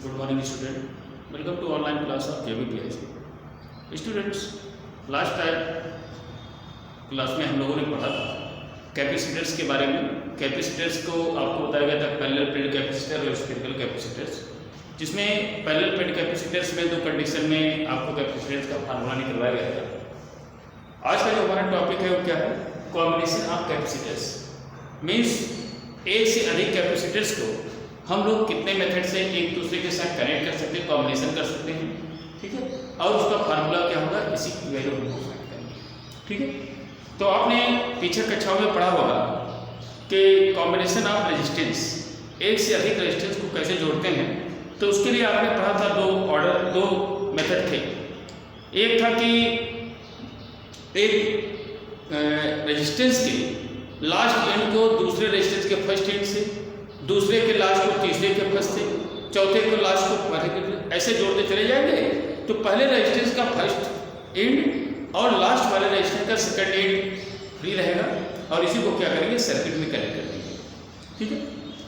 Good morning student, welcome to online class of KVPIC। Students, last time class में हम लोगों ने पढ़ा था कैपेसिटर्स के बारे में। कैपेसिटर्स को आपको बताया गया था पैरेलल प्लेट कैपेसिटर और स्फेरिकल कैपेसिटर्स, जिसमें पैरेलल प्लेट कैपेसिटर्स में दो कंडीशन में आपको कैपेसिटर्स का फार्मूला निकलवाया गया था। आज का जो हमारा टॉपिक है वो क्या है? Combination of capacitors. मीन्स एक से अधिक कैपेसिटर्स को हम लोग कितने मेथड से एक दूसरे के साथ कनेक्ट कर सकते हैं, कॉम्बिनेशन कर सकते हैं, ठीक है। और उसका फार्मूला क्या होगा, इसी की वैल्यू हम लोग फाइंड करेंगे, ठीक है। तो आपने पीछे कक्षाओं में पढ़ा होगा कि कॉम्बिनेशन ऑफ रेजिस्टेंस, एक से अधिक रेजिस्टेंस को कैसे जोड़ते हैं। तो उसके लिए आपने पढ़ा था दो मेथड थे। एक था कि एक रेजिस्टेंस के लास्ट एंड को दूसरे रेजिस्टेंस के फर्स्ट एंड से, दूसरे के लास्ट को तीसरे के फर्स्ट से, चौथे को लास्ट को पहले के, ऐसे जोड़ते चले जाएंगे। तो पहले रेजिस्टेंस का फर्स्ट एंड और लास्ट वाले रेजिस्टेंस का सेकंड एंड फ्री रहेगा और इसी को क्या करेंगे, सर्किट में कनेक्ट कर देंगे, ठीक है।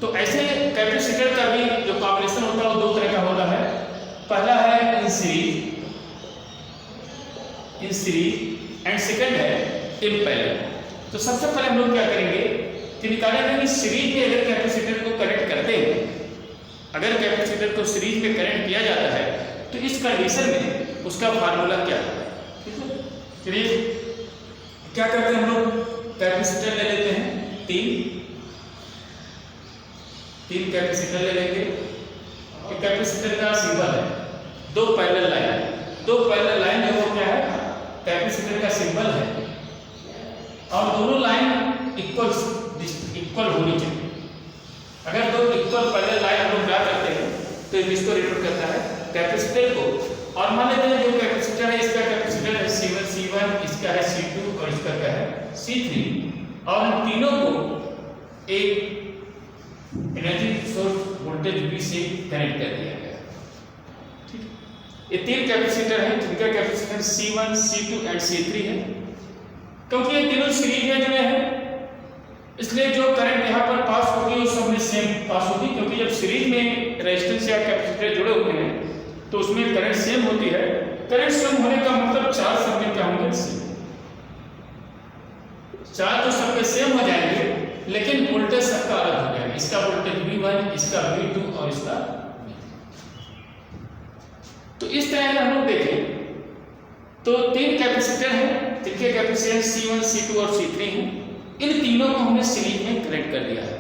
तो ऐसे कैपेसिटर का भी जो कॉम्बिनेशन होता है वो दो तरह का होता है। पहला है इन सीरीज एंड सेकंड है इन पैरेलल। तो सबसे पहले हम लोग क्या करेंगे कि निकालेंगे कि सीरीज में अगर कैपेसिटर को कनेक्ट करते हैं, अगर कैपेसिटर को सीरीज में कनेक्ट किया जाता है तो इस कंडीशन में उसका फार्मूला क्या है, ठीक है। चलिए क्या करते हैं, हम लोग कैपेसिटर ले लेते हैं, तीन कैपेसिटर ले लेंगे। कैपेसिटर का सिंबल है दो पैरेलल लाइन जो क्या है, कैपेसिटर का सिंबल है और दोनों लाइन इक्वल होनी चाहिए। अगर दो इक्वल पैरेलल लाइन हम लोग ड्रा करते हैं तो इसको रिप्रेजेंट करता है कैपेसिटर को। और मान लेते हैं जो कैपेसिटर है, इसका कैपेसिटर है C1, इसका है C2 और इसका क्या है C3, और इन तीनों को एक एनर्जी सोर्स वोल्टेज V से कनेक्ट कर दिया गया, ठीक। ये तीन कैपेसिटर हैं जिनका capacitor C1, C2 and C3 है। क्योंकि ये तीनों सीरीज में जुड़े हैं इसलिए जो करंट यहाँ पर पास होगी वो सब में सेम पास होगी, क्योंकि जब सीरीज में रेजिस्टेंस या कैपेसिटर जुड़े होते हैं तो उसमें करंट सेम होती है। करंट सेम होने का मतलब चार्ज सब में क्या होंगे, सेम। चार्ज तो सब में सेम हो जाएंगे लेकिन वोल्टेज सबका अलग हो जाएगा। इसका वोल्टेज V1, इसका V2 और इसका V3। तो इस तरह हम लोग देखें तो तीन कैपेसिटर हैं जिनके कैपेसिटर C1, C2 और C3 हैं। इन तीनों को हमने सीरीज में कनेक्ट कर दिया है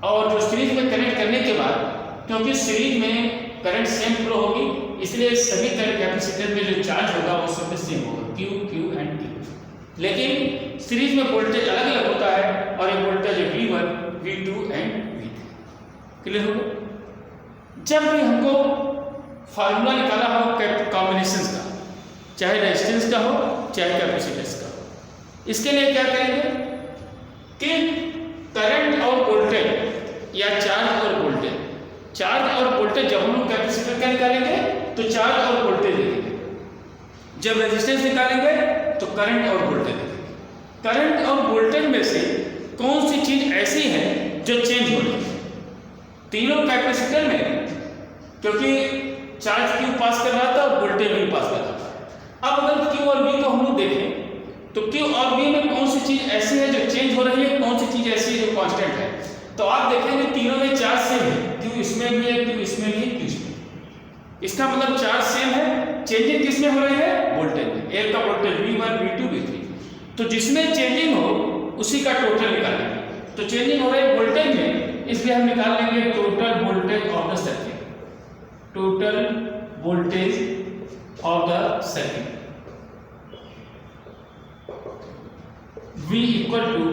और जो सीरीज में कनेक्ट करने के बाद, क्योंकि सीरीज में करंट सेम फ्लो होगी इसलिए सभी तरह कैपेसिटर में जो चार्ज होगा वो सब सेम होगा, Q एंड Q। लेकिन सीरीज में वोल्टेज अलग अलग होता है और ये वोल्टेज है V1, V2 and V3। Clear हो गया। जब भी हमको फार्मूला निकाला हो कॉम्बिनेशन का, चाहे रेजिस्टेंस का हो चाहे कैपेसिटेंस का हो, इसके लिए क्या करेंगे कि करंट और वोल्टेज या चार्ज और वोल्टेज जब हम लोग कैपेसिटर का निकालेंगे तो चार्ज और वोल्टेज देखेंगे, जब रेजिस्टेंस निकालेंगे तो करंट और वोल्टेज देखेंगे। करंट और वोल्टेज में से कौन सी चीज ऐसी है जो चेंज हो रही है तीनों कैपेसिटर में, क्योंकि चार्ज Q पास कर रहा था और वोल्टेज भी पास कर रहा था। अब अगर Q और V को हम लोग देखें तो Q और V में कौन सी चीज ऐसी है जो चेंज हो रही है, कौन सी चीज ऐसी है जो कांस्टेंट है। तो आप देखेंगे तीनों में चार्ज सेम है, Q इसमें भी है, Q इसमें भी है, Q इसमें। इसका मतलब चार्ज सेम है, चेंजिंग किसमें हो रही है, वोल्टेज में। एक का वोल्टेज V1, V2, V3। तो जिसमें चेंजिंग हो उसी का टोटल निकालेंगे। तो चेंजिंग हो रही है वोल्टेज में, इसलिए हम निकाल लेंगे total voltage of the circuit, total voltage of the circuit. V equal to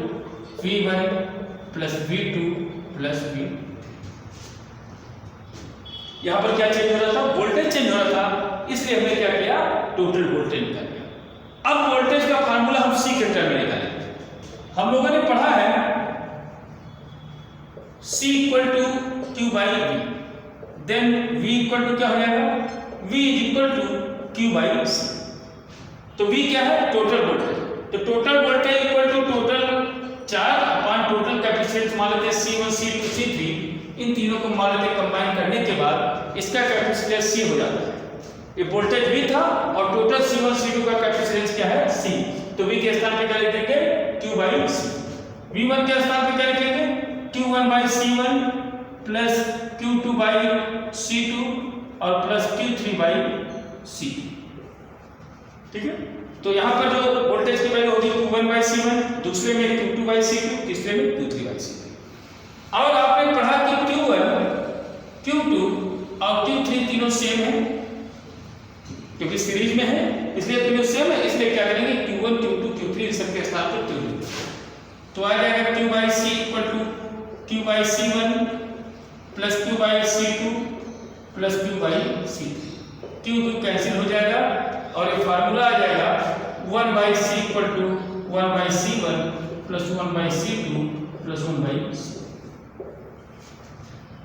V1 plus V2 plus V3। यहां पर क्या चेंज हो रहा था, वोल्टेज चेंज हो रहा था, इसलिए हमने क्या किया, टोटल वोल्टेज निकाल लिया। अब वोल्टेज का फार्मूला हम C के टर्म में निकालेंगे। हम लोगों ने पढ़ा है C equal to Q by V, then V equal to क्या हो जाएगा, V is equal to Q by C। तो V क्या है, टोटल वोल्टेज। तो total voltage equal to total charge upon total capacitance मान लेते हैं C1, C2, C3। इन तीनों को मान लेते कंबाइन करने के बाद इसका कैपेसिटेंस C हो जाता है। ये वोल्टेज V था और टोटल C1 C2 का कैपेसिटेंस क्या है C। तो V के स्थान पे क्या लिख देंगे Q/C। V1 के स्थान पे क्या लिखेंगे Q1/C1 प्लस Q2/C2 और प्लस Q3/C2। ठीक है, तो यहाँ पर जो वोल्टेज की वैल्यू होगी Q1/C1, दूसरे में Q2/C2, तीसरे में Q3/C2। और आपने पढ़ा कि Q1, Q2 और Q3 तीनों सेम है, क्योंकि सीरीज में है इसलिए तीनों सेम है। इसलिए क्या करेंगे Q1 Q2 Q3 सबके स्थान पर Q लिख देंगे। तो आ जाएगा Q/C equal to Q/C1 plus Q/C2 plus Q/C3। Q2 cancel हो जाएगा और ये फार्मूला आ जाएगा 1/C equal to 1/C1 plus 1/C2 plus 1/C।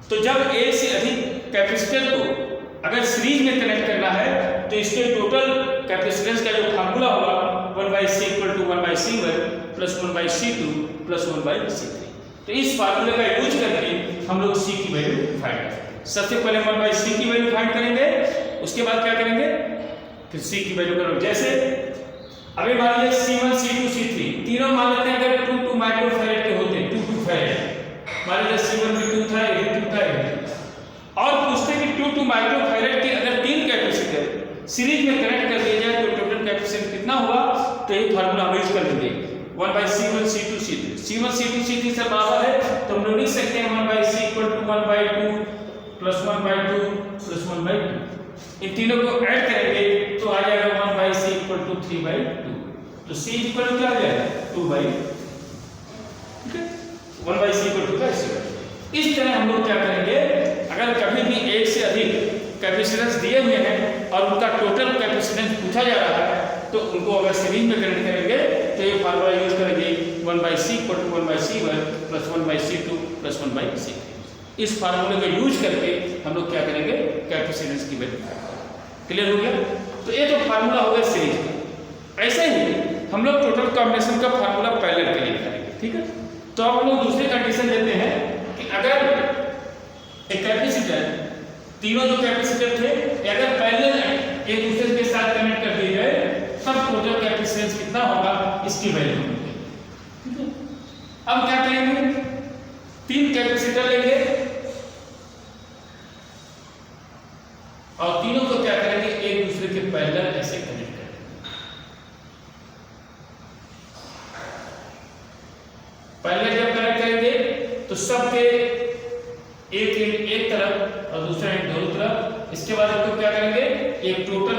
तो जब एक से अधिक कैपेसिटर को अगर सीरीज में कनेक्ट करना है तो इसके टोटल कैपेसिटेंस का जो फार्मूला होगा 1/C equal to 1/C1 plus 1/C2 plus 1/C3। तो इस फार्मूले का यूज करके हम लोग C की वैल्यू फाइंड करेंगे। सबसे पहले 1/C की वैल्यू फाइंड करेंगे, उसके बाद क्या करेंगे फिर C की वैल्यू करेंगे। जैसे अभी मान लीजिए C1 C2 C3 तीनों मान लेते हैं अगर 2 माइक्रोफैरेड के होते 2 फैरेड, मान लीजिए C1 भी 2 था, ये 2 था, और पूछते कि 2 माइक्रोफैरेड के अगर तीन कैपेसिटर सीरीज में कनेक्ट कर दिया जाए तो टोटल कैपेसिटेंस कितना होगा। तो ये फार्मूला हम यूज कर लेंगे 1/C1 C2 C3। C1 C2 C3 से बराबर है तो हम लोग लिख सकते हैं 1/C equal to 1/2 plus 1/2 plus 1/2। इन तीनों को ऐड करेंगे तो आ जाएगा 1/C इक्वल टू 3/2। तो C इक्वल टू क्या आ जाएगा 2/2। ठीक है, 1/C इक्वल टू कैसे। इस तरह हम लोग क्या करेंगे अगर कभी भी एक से अधिक कैपेसिटेंस दिए हुए हैं और उनका टोटल कैपेसिटेंस पूछा जा रहा है तो उनको अगर सीरीज में कनेक्ट करेंगे तो ये फार्मूला यूज करेंगे 1/C equal to 1/C1 plus 1/C2 plus 1/C3। इस फार्मूले को यूज करके हम लोग क्या करेंगे कैपेसिटेंस की वैल्यू। क्लियर हो गया। तो ये तो फार्मूला हो गया सीरीज का। ऐसे ही हम लोग टोटल कॉम्बिनेशन का फार्मूला पैरेलल के लिए करेंगे। ठीक है, तो अब हम लोग दूसरी कंडीशन देते हैं कि अगर एक कैपेसिटर तीनों जो कैपेसिटर थे अगर पैरेलल एक दूसरे के साथ कनेक्ट कर दिए गए तब टोटल कैपेसिटेंस कितना होगा इसकी वैल्यू होगी। अब क्या करेंगे तीन कैपेसिटर लेंगे और तीनों को क्या करेंगे एक दूसरे के पैरेलल ऐसे कनेक्ट करेंगे। पैरेलल जब कनेक्ट करेंगे तो सबके एक तरफ और दूसरा एक दोनों तरफ। इसके बाद हम लोग क्या करेंगे एक टोटल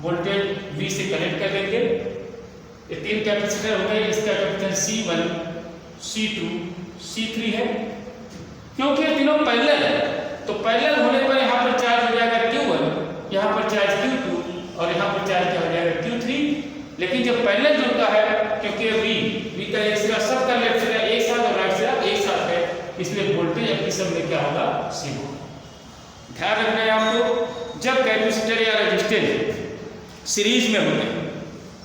वोल्टेज V से कनेक्ट कर देंगे। ये तीन कैपेसिटर हो गए, इसका कैपेसिटेंस C1 C2 C3 है। क्योंकि ये तीनों पैरेलल है तो पैरेलल होने पर यहाँ पर चार्ज हो जाएगा Q1, यहाँ पर चार्ज Q2 और यहाँ पर चार्ज क्या हो जाएगा Q3। लेकिन जब पैरेलल जुड़ता है क्योंकि V का एक सिरा सबका लेफ्ट सिरा एक साथ और राइट सिरा एक साथ है इसलिए वोल्टेज अपनी सब में क्या होगा सेम होगा। ध्यान रखना है आपको जब कैपेसिटर या रेजिस्टेंस सीरीज में होते हैं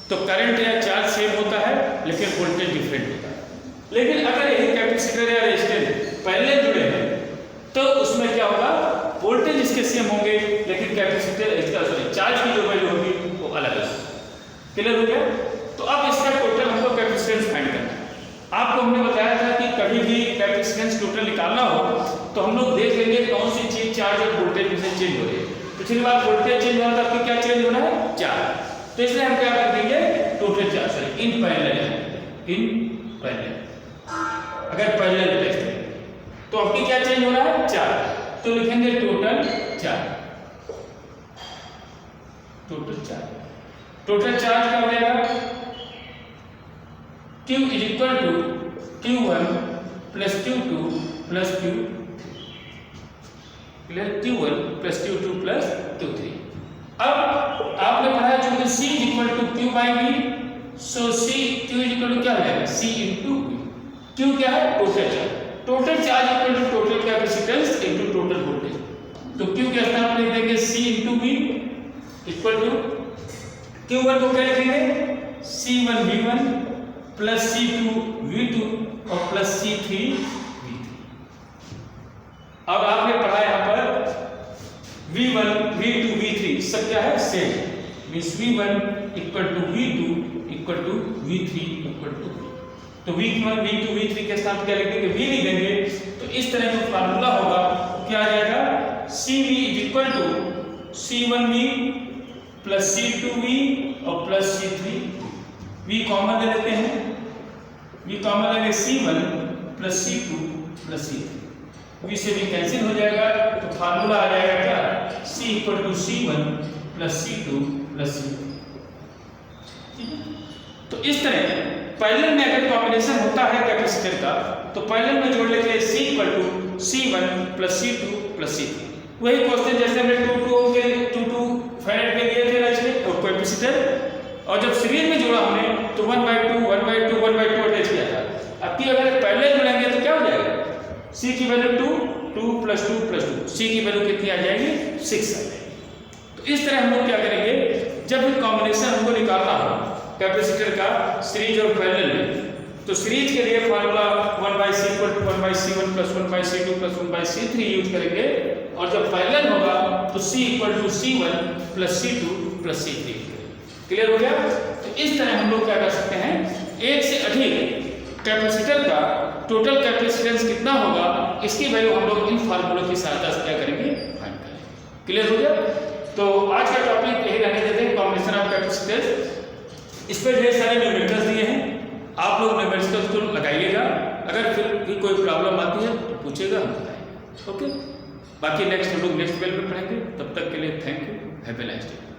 तो करंट या चार्ज सेम होता है लेकिन वोल्टेज डिफरेंट होता है। लेकिन अगर यही कैपेसिटर या रेजिस्टेंस पैरेलल जुड़े हैं तो उसमें क्या होगा वोल्टेज इसके सेम होंगे लेकिन कैपेसिटर इसका चार्ज की जो वैल्यू होगी वो अलग है। क्लियर हो गया। तो अब इसका टोटल हमको कैपेसिटेंस फाइंड करना है। आपको हमने बताया था कि कभी भी कैपेसिटेंस टोटल निकालना हो तो हम लोग देख लेंगे कौन सी चीज चार्ज और वोल्टेज में से चेंज हो रही है। पिछली बार वोल्टेज चेंज हो रहा था, आपको क्या चेंज होना है चार्ज। तो इसलिए हम क्या कर देंगे total charge sorry in parallel अगर पैरेलल टेस्ट है तो आपकी क्या चेंज हो रहा है चार्ज। तो लिखेंगे टोटल चार्ज। टोटल चार्ज क्या हो जाएगा Q is equal to Q1 plus Q2 plus Q1 plus Q2 plus Q3। अब आपने पढ़ा चूंकि C is equal to Q/V so Q is equal to क्या हो जाएगा C इंटू V। Q क्या है total charge. Total charge equal to total capacitance into total voltage. तो Q के स्थान पर लिख देंगे C into V equal to Q1 को क्या लिखेंगे C1 V1 plus C2 V2 और प्लस C3 V3। अब आपने पढ़ा यहाँ पर V1 V2 V3 सब क्या है same, means V1 equal to V2 equal to V3 equal to, तो V1 V2 V3 के साथ क्या लिखेंगे, V लिख देंगे। तो इस तरह का फार्मूला होगा, क्या आ जाएगा, CV is equal to C1V plus C2V और प्लस C3, V कॉमन ले लेते हैं, V कॉमन लेंगे C1 plus C2 plus C3, V से भी कैंसिल हो जाएगा, तो फार्मूला आ जाएगा क्या, C equal to C1 plus C2 plus C3। तो इस तरह पैरेलल में अगर कॉम्बिनेशन होता है कैपेसिटर का, तो पैरेलल में जोड़ लेते हैं C equal to C1 plus C2 plus C3। वही क्वेश्चन जैसे हमने 2 फैरेड में लिए थे रचने और कैपेसिटर, और जब सीरीज में जोड़ा हमने तो 1/2 अटैच किया था। अब की अगर पैरेलल जोड़ेंगे तो क्या हो जाएगा, C की वैल्यू 2 प्लस 2 प्लस 2, C की वैल्यू कितनी आ जाएगी, 6 आ जाएगी। तो इस तरह हम लोग क्या करेंगे, जब भी कॉम्बिनेशन हमको निकालना हो कैपेसिटर का सीरीज और पैरेलल में, तो सीरीज के लिए formula 1/C equal to 1/C1 plus 1/C2 plus 1/C3 use करेंगे, और जब पैरेलल होगा तो C equal to C1 plus C2 plus C3। Clear हो गया। तो इस तरह हम लोग क्या कर सकते हैं, एक से अधिक कैपेसिटर का टोटल कैपेसिटेंस कितना होगा, इसकी वैल्यू हम लोग इन फार्मूलों की सहायता से क्या करेंगे, फाइंड करेंगे। क्लियर हो गया। तो आज का टॉपिक यही रहने देते हैं, कॉम्बिनेशन ऑफ कैपेसिटेंस। इस पर ढेर सारे न्यूमेरिकल्स दिए हैं, आप लोग न्यूमेरिकल्स को लगाइएगा, अगर फिर भी कोई प्रॉब्लम आती है तो पूछेगा, हम बताएंगे। ओके, बाकी नेक्स्ट हम लोग नेक्स्ट बेल में पढ़ेंगे। तब तक के लिए thank you, have a nice day.